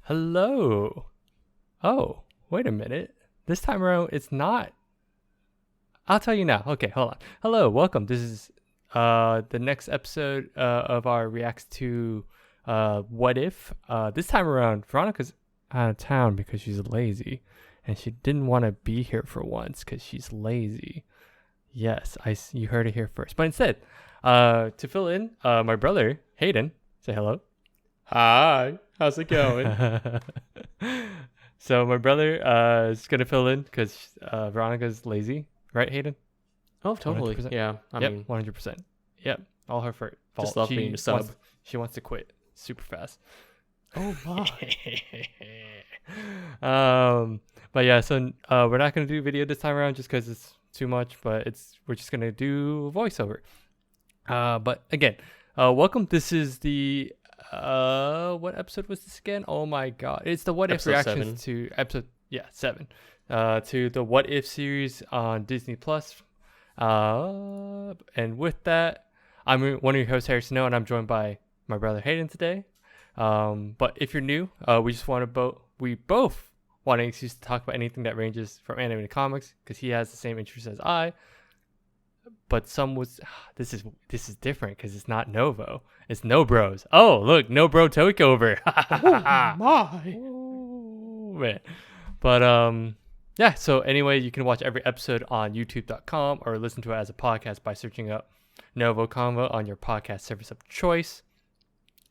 Hello. Oh, wait a minute. This time around, it's not. I'll tell you now. Okay, hold on. Hello, welcome. This is the next episode of our reacts to What If. This time around, Veronica's out of town because she's lazy, and she didn't want to be here for once because she's lazy. Yes, you heard it here first. But instead, to fill in, my brother Hayden, say hello. Hi, how's it going? So my brother is gonna fill in because Veronica's lazy, right, Hayden? Oh, totally. 100%. Yeah, I Yep, mean, 100%. Yep, all her fault. just love being a sub. She wants to quit super fast. Oh, my. But yeah, so we're not gonna do video this time around just because it's too much. But we're just gonna do voiceover. But again, welcome. This is the what episode was this again? Oh my god, it's the What If Episode reactions to episode 7. To the What If series on Disney Plus. And with that, I'm one of your hosts, Harrison Snow, and I'm joined by my brother Hayden today. But if you're new, we both want an excuse to talk about anything that ranges from anime to comics because he has the same interests as I. But this is different because it's not Novo. It's No Bros. Oh, look, No Bro takeover. Oh, my. Ooh, man. But yeah, so anyway, you can watch every episode on youtube.com or listen to it as a podcast by searching up NgoVo Convo on your podcast service of choice.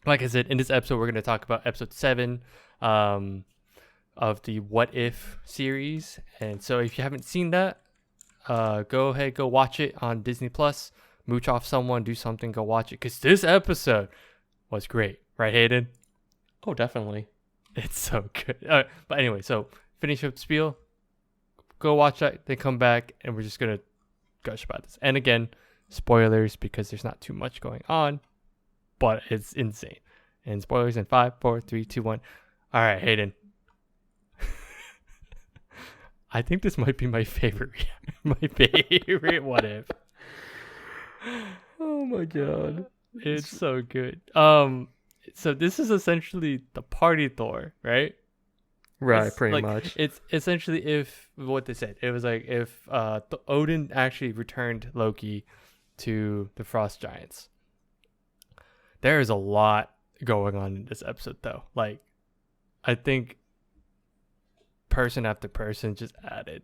Like I said, in this episode, we're going to talk about episode 7 of the What If series. And so if you haven't seen that, go ahead, go watch it on Disney Plus. Mooch off someone, do something, go watch it. Because this episode was great. Right, Hayden? Oh, definitely. It's so good. But anyway, so finish up spiel. Go watch that, then come back, and we're just going to gush about this. And again, spoilers because there's not too much going on, but it's insane. And spoilers in 5, 4, 3, 2, 1. All right, Hayden. I think this might be my favorite. My favorite What If. Oh, my God. It's so good. So this is essentially the party Thor, right? Right, It's pretty like, much. It's essentially if what they said. It was like if Odin actually returned Loki to the Frost Giants. There is a lot going on in this episode, though. Like, I think person after person just added.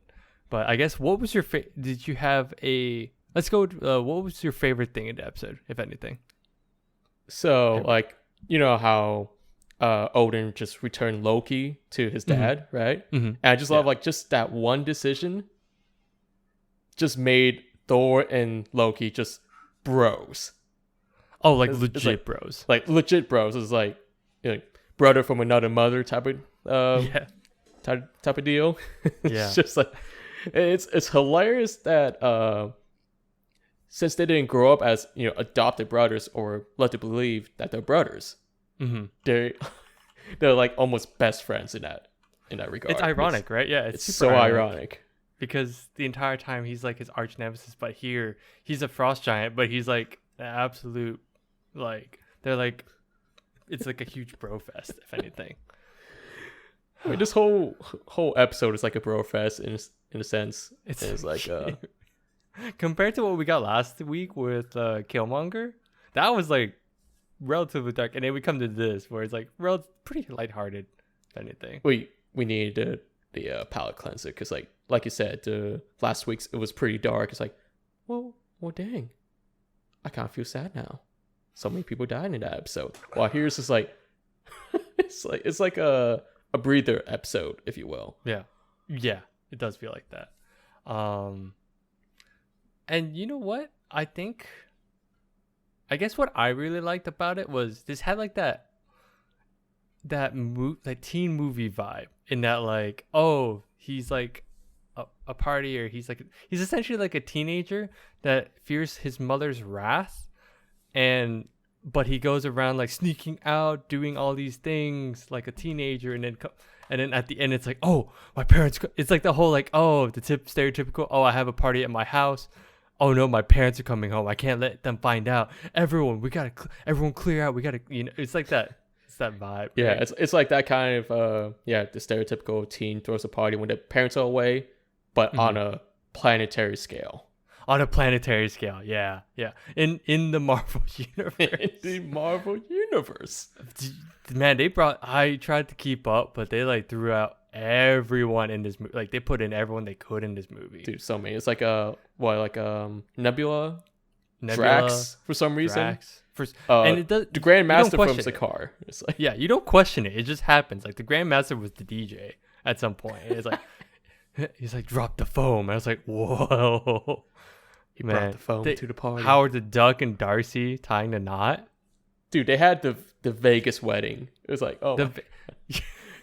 But I guess what was your did you have a? Let's go. What was your favorite thing in the episode, if anything? So, like, you know how Odin just returned Loki to his dad, right? Mm-hmm. And I just love, like, just that one decision just made Thor and Loki just bros. Oh, like It's legit like- bros. Like, legit bros. It's like, you know, brother from another mother type of Yeah. type of deal. It's Yeah. just like it's hilarious that since they didn't grow up as, you know, adopted brothers or led to believe that they're brothers, Mm-hmm. they're like almost best friends in that regard. It's ironic, right? Yeah, It's super so ironic. because the entire time he's like his arch nemesis, but here he's a frost giant, but he's like the absolute, like, they're like, it's like a huge bro fest, if anything. I mean, this whole episode is like a bro fest in a sense. It's It's like compared to what we got last week with Killmonger, that was like relatively dark, and then we come to this where it's like pretty lighthearted, if anything. we need the palette cleanser because like you said, the last week's it was pretty dark. It's like, well dang, I kind of feel sad now. So many people died in that episode. While here's just like it's like a breather episode, if you will. Yeah, it does feel like that. And you know what? I guess what I really liked about it was this had like that like teen movie vibe in that, like, oh, he's like a party, or he's he's essentially like a teenager that fears his mother's wrath, but he goes around like sneaking out, doing all these things like a teenager, and then at the end it's like, oh, my parents. It's like the whole like, oh, the stereotypical, oh, I have a party at my house. Oh no, my parents are coming home. I can't let them find out. Everyone clear out. We gotta, it's like that. It's that vibe. Yeah, right? it's like that kind of the stereotypical teen throws a party when the parents are away, but on Mhm. a planetary scale. On a planetary scale. Yeah, yeah. In the Marvel In universe. the Marvel universe. Man, I tried to keep up, but they like threw out everyone in this movie. Like they put in everyone they could in this movie. Dude, so many. It's like Nebula, Nebula, Drax for some reason. Drax, first, and Uh it does. the You don't Grandmaster from question it. Zakar. It's like Yeah, you don't question it. It just happens. Like the Grandmaster was the DJ at some point. And it's like he's like drop the foam. I was like, whoa, he man. brought the phone to the party. Howard the Duck and Darcy tying the knot. Dude, they had the Vegas wedding. It was like, oh, The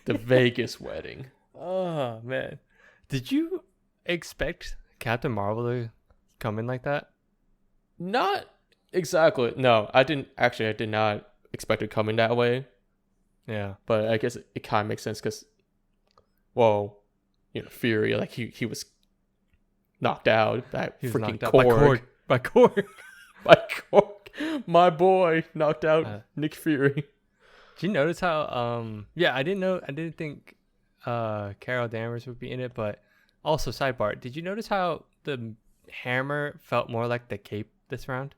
the Vegas wedding. Oh man, did you expect Captain Marvel to come in like that? Not exactly. No, I didn't. Actually, I did not expect it coming that way. Yeah, But I guess it kind of makes sense because, well, Fury, like he was knocked out. That he was freaking knocked out by Korg. By Korg. By Korg. My boy knocked out Uh, Nick Fury. Did you notice how? Yeah, I didn't think Carol Danvers would be in it, but also sidebar. Did you notice how the hammer felt more like the cape this round?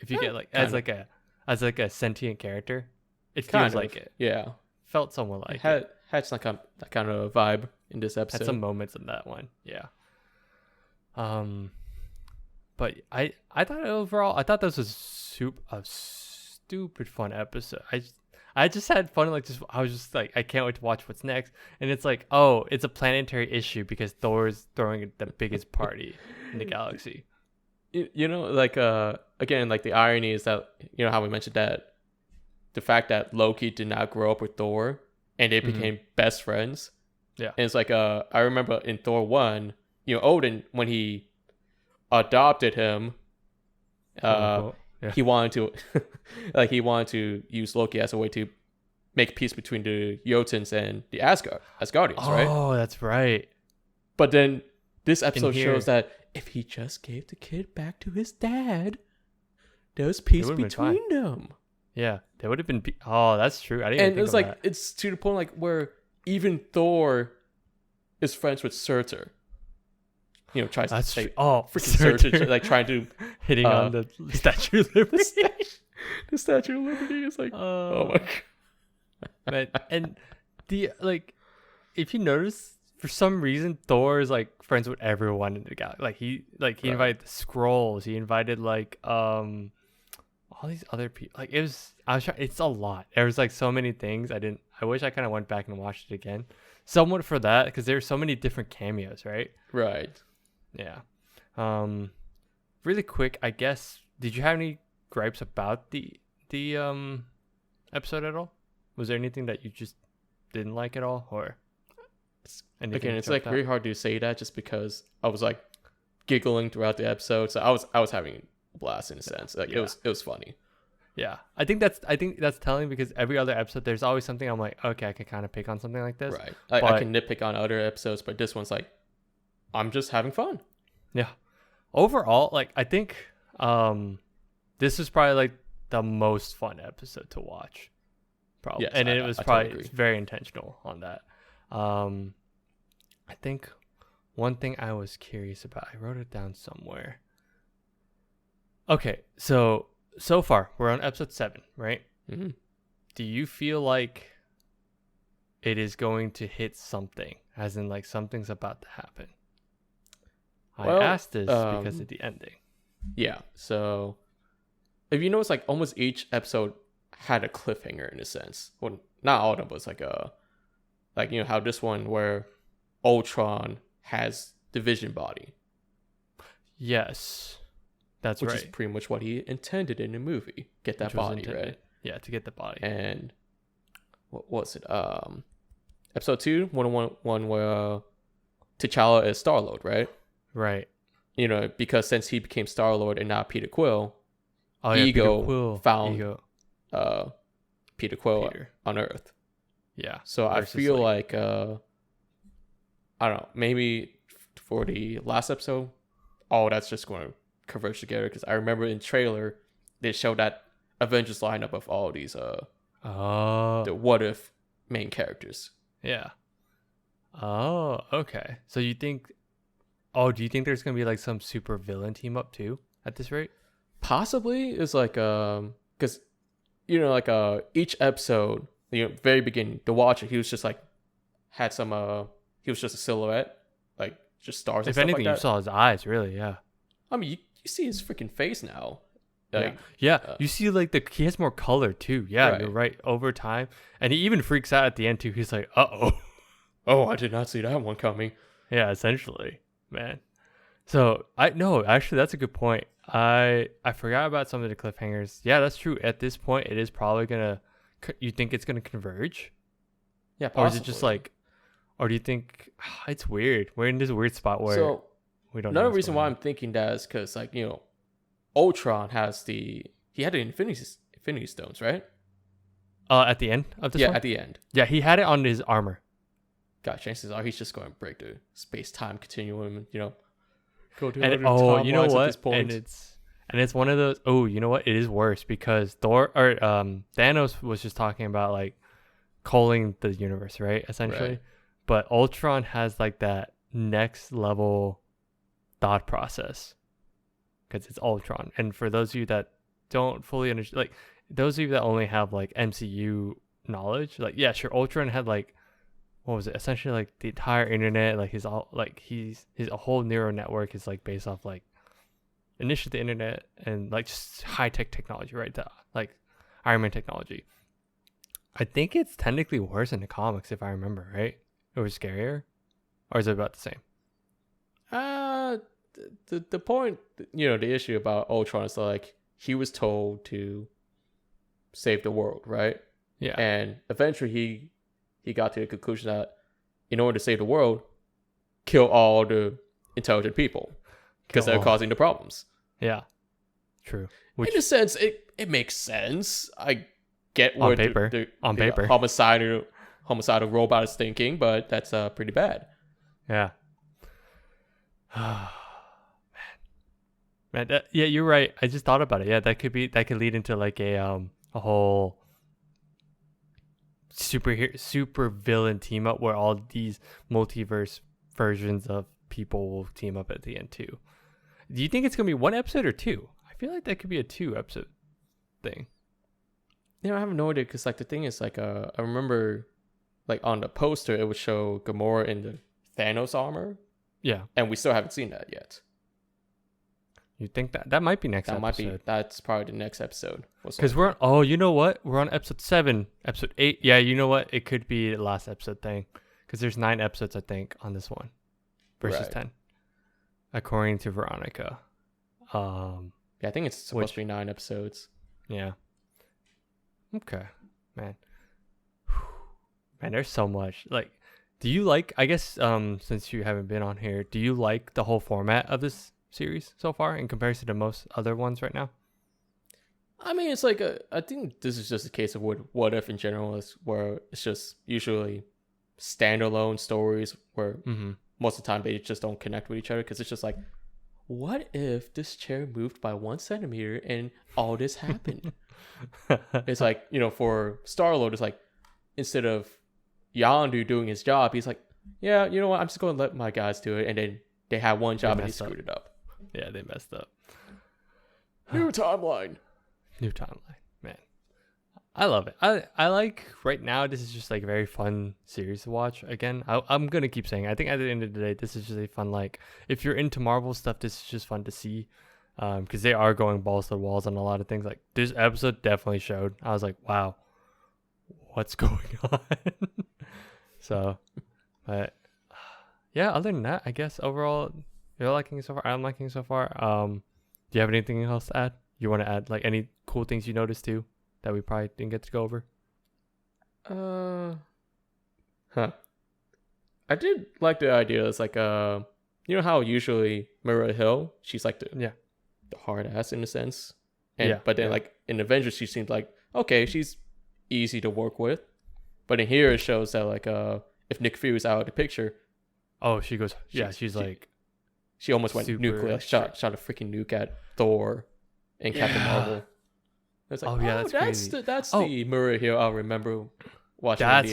If you Yeah, get like kinda. as like a sentient character, it Kind feels of. like it. Yeah. Felt somewhat It like it. had some that kind of vibe in this episode. Had some moments in that one. Yeah. Um, but I thought overall, I thought this was a stupid fun episode. I just had fun. Like I was just like, I can't wait to watch what's next. And it's like, oh, it's a planetary issue because Thor's throwing the biggest party in the galaxy. Like again, like the irony is that how we mentioned that the fact that Loki did not grow up with Thor and they became best friends. Yeah. And it's like I remember in Thor 1, Odin, when he adopted him, Quote-unquote. Yeah. he wanted to he wanted to use Loki as a way to make peace between the Jotuns and the Asgardians, right? Oh, that's right. But then this episode here- shows that if he just gave the kid back to his dad, there's peace would've been between them. Yeah, they would have been. Oh, that's true. I didn't. And even think it's of like that. it's to the point like where even Thor is friends with Surtur. Tries That's to true. Oh, freaking Surtur, like trying to hitting on the Statue of Liberty. the Statue of Liberty is like oh my god. Man, and the if you notice, for some reason Thor is like friends with everyone in the galaxy. He Right. invited the Skrulls. He invited all these other people. Like I was trying. It's a lot. There was like so many things. I wish I kind of went back and watched it again. Somewhat for that because there's so many different cameos, right? Right. Yeah. Really quick, I guess. Did you have any gripes about the episode at all? Was there anything that you just didn't like at all, or anything Again, it's jumped like out? really hard to say that just because I was like giggling throughout the episode. So I was having a blast in a sense. Like Yeah. it was funny. Yeah, I think that's telling because every other episode there's always something I'm like, okay, I can kind of pick on something like this. Right. I but- can nitpick on other episodes, but this one's like I'm just having fun. Yeah. Overall, like I think this was probably like the most fun episode to watch. Probably. Yes, And I it was totally probably agree. very intentional on that. I think one thing I was curious about, I wrote it down somewhere. Okay, so far we're on episode 7, right? Mm-hmm. Do you feel like it is going to hit something, as in like something's about to happen? Well, I asked this because of the ending. Yeah. So if you notice, like almost each episode had a cliffhanger in a sense. Well, not all of them, but it's like how this one where Ultron has the Vision body, Yes, that's which right. is pretty much what he intended in the movie. Get that Which was body, intended. right? Yeah, to get the body. And what was it? Episode 2, one where T'Challa is Star-Lord, right? Right. Because since he became Star-Lord and not Peter Quill, Oh yeah, Ego Peter Quill. found Ego. Peter Quill Peter. on Earth. Yeah. So I versus, feel like I don't know, maybe for the last episode, that's just going to converge together because I remember in trailer they showed that Avengers lineup of all these Oh, the what if main characters. yeah. Oh, okay. So you think? Oh, do you think there's gonna be like some super villain team up too at this rate? Possibly is like because like each episode, very beginning, the Watcher, he was just like had some he was just a silhouette, like just stars and If stuff anything, like you that. saw his eyes. Really, yeah. I mean, you see his freaking face now. Yeah, Like, yeah. You see, like he has more color too. Yeah, Right. you're right. Over time, and he even freaks out at the end too. He's like, "Uh oh." oh, I did not see that one coming. Yeah, essentially, man. So I no, actually, that's a good point. I forgot about some of the cliffhangers. Yeah, that's true. At this point, it is probably gonna. You think it's gonna converge, Yeah, or possibly. is it just like, or do you think it's weird? We're in this weird spot where So we don't. know another what's reason going why on. I'm thinking that is because like Ultron has he had the Infinity Stones, right? At the end of this Yeah, one? at the end. Yeah, he had it on his armor. Got chances are he's just going to break the space time continuum and go to And other you know timelines what? at this point. And it's one of those. Oh, you know what? It is worse because Thanos was just talking about like culling the universe, right? Essentially, Right. but Ultron has like that next level thought process because it's Ultron. And for those of you that don't fully understand, like those of you that only have like MCU knowledge, like yeah, sure, Ultron had like what was it? Essentially like the entire internet, like his whole neural network is like based off like initially the internet and like just high tech technology, right? Like Iron Man technology. I think it's technically worse in the comics if I remember, right? It was scarier, or is it about the same? The point, the issue about Ultron is like he was told to save the world, right? Yeah, And eventually he got to the conclusion that in order to save the world, kill all the intelligent people because they're all. causing the problems. yeah, true. Which In a sense, it makes sense. I get On what paper. the On paper. homicidal robot is thinking, but that's pretty bad. yeah. Man, yeah, you're right. I just thought about it. Yeah, that could lead into like a whole super villain team up where all these multiverse versions of people will team up at the end too. Do you think it's gonna be one episode or two? I feel like that could be a 2 episode thing. I have no idea because like the thing is like I remember like on the poster it would show Gamora in the Thanos armor, Yeah, and we still haven't seen that yet. you think that might be next That might episode? be that's probably the next episode. Because we're on. Oh, you know what? We're on episode 7, episode 8. Yeah, you know what? It could be the last episode thing. Because there's 9 episodes, I think, on this one, versus Right. 10, according to Veronica. Yeah, I think it's supposed to be 9 episodes. Yeah. Okay, man. Man, there's so much. Like, do you like? I guess since you haven't been on here, do you like the whole format of this series so far in comparison to most other ones right now? I mean, it's like I think this is just a case of what if in general is where it's just usually standalone stories where Mm-hmm. most of the time they just don't connect with each other because it's just like, what if this chair moved by 1 centimeter and all this happened? It's like, for Star-Lord, it's like instead of Yondu doing his job, he's like, yeah, you know what, I'm just going to let my guys do it, and then they had one job and they messed up. screwed it up. Yeah, they messed up. New timeline. New timeline, man. I love it. I like right now. This is just like a very fun series to watch. Again, I'm gonna keep saying. I think at the end of the day, this is just a fun. Like, if you're into Marvel stuff, this is just fun to see. Because they are going balls to the walls on a lot of things. Like this episode definitely showed. I was like, wow, what's going on? So, but yeah. Other than that, I guess overall, you're liking it so far. I'm liking it so far. Do you have anything else to add? You want to add like any cool things you noticed too that we probably didn't get to go over? I did like the idea. It's like how usually Maria Hill, she's like the hard ass in a sense, and but then like in Avengers, she seemed like okay, she's easy to work with, but in here it shows that like if Nick Fury is out of the picture, oh, she goes, she's like, she almost went super nuclear, shot a freaking nuke at Thor and Captain Marvel. It's like, Oh, yeah, that's crazy. that's Oh. the Murray Hill I remember watching That's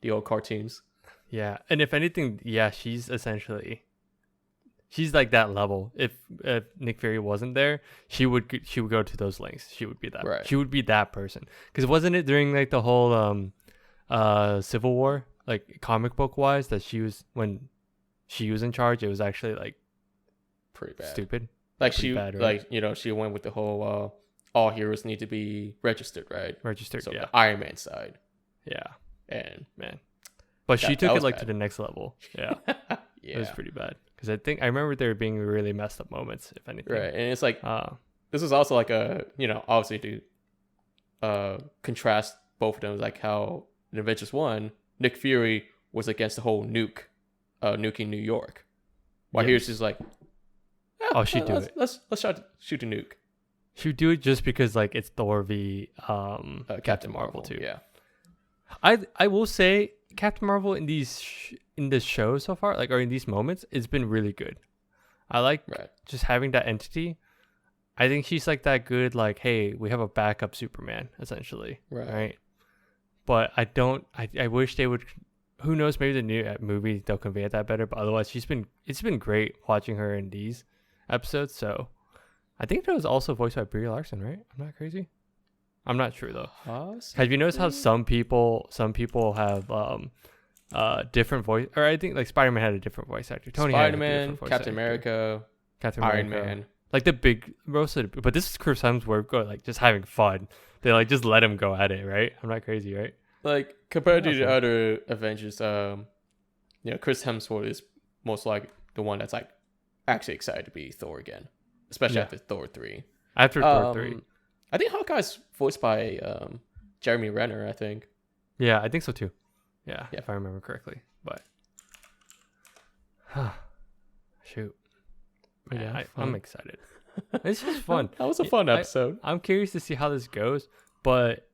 the old cartoons. yeah. And if anything, yeah, she's like that level. If Nick Fury wasn't there, she would go to those lengths. She would be that. Right. She would be that person. Because wasn't it during like the whole Civil War, like comic book wise, that when she was in charge, it was actually like Pretty bad. stupid. Like Pretty she bad, right? like she went with the whole all heroes need to be registered, right? Registered. So Yeah. the Iron Man side, Yeah. and Man. But she that took it was like bad. to the next level. Yeah. yeah, It was pretty bad. Because I remember there being really messed up moments, if anything. right. And it's like Uh, this was also like a obviously to contrast both of them, like how in Avengers 1, Nick Fury was against the whole nuking New York, while here's just like, Oh, she'd do it. Let's try to shoot a nuke. she would do it just because like it's Thor v Captain Marvel too. Yeah, I will say Captain Marvel in in this show so far, like, or in these moments, it's been really good. I like right. just having that entity. I think she's like that good, like, hey, we have a backup Superman, essentially. Right. But I wish they would, who knows, maybe the new movie they'll convey that better, but otherwise it's been great watching her in these episodes. So I think that was also voiced by Brie Larson, right? I'm not crazy. I'm not sure though. Have you noticed how some people have different voice, or I think like Spider-Man had a different voice actor. Tony had a Spider-Man, different voice Captain actor. America, Captain Iron America. Man. Like the big most of the, but this is Chris Hemsworth like just having fun. They like just let him go at it, right? I'm not crazy, right? Like compared to the Awesome. other Avengers, Chris Hemsworth is most like the one that's like actually excited to be Thor again, especially Yeah. after Thor 3. After Thor 3. I think Hawkeye's voiced by Jeremy Renner, I think. Yeah, I think so too. Yeah, Yeah. if I remember correctly. But shoot. But Yeah, I'm excited. It's just fun. That was a fun episode. I'm curious to see how this goes, but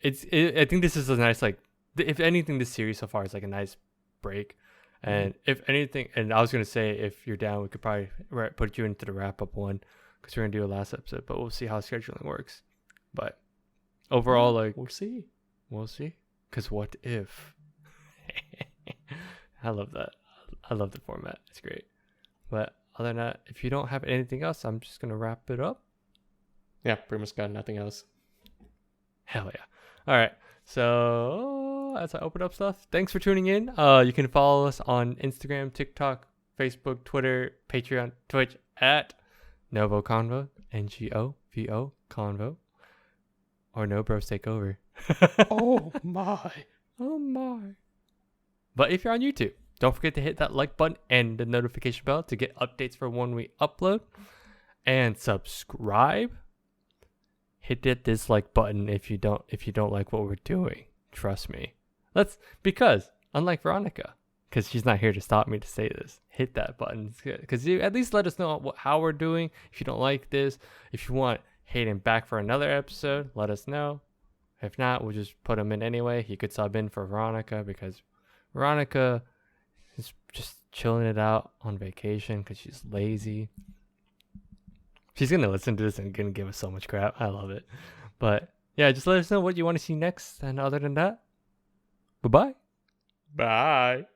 I think this is a nice, like, if anything, this series so far is like a nice break. And if anything, and I was gonna say, if you're down, we could probably put you into the wrap up one, because we're gonna do a last episode, but we'll see how scheduling works. But overall, like, We'll see. Because what if? I love that. I love the format. It's great. But other than that, if you don't have anything else, I'm just gonna wrap it up. Yeah, pretty much got nothing else. Hell yeah. All right. So as I open up stuff, thanks for tuning in. You can follow us on Instagram, TikTok, Facebook, Twitter, Patreon, Twitch at NgoVo Convo, NgoVo Convo, or No Bros Take Over. Oh my. Oh my. But if you're on YouTube, don't forget to hit that like button and the notification bell to get updates for when we upload. And subscribe. Hit that dislike button if you don't like what we're doing. Trust me. Because unlike Veronica, because she's not here to stop me to say this, hit that button. Because you at least let us know how we're doing. If you don't like this, if you want Hayden back for another episode, let us know. If not, we'll just put him in anyway. He could sub in for Veronica, because Veronica is just chilling it out on vacation because she's lazy. She's going to listen to this and going to give us so much crap. I love it. But yeah, just let us know what you want to see next. And other than that, bye-bye. Bye.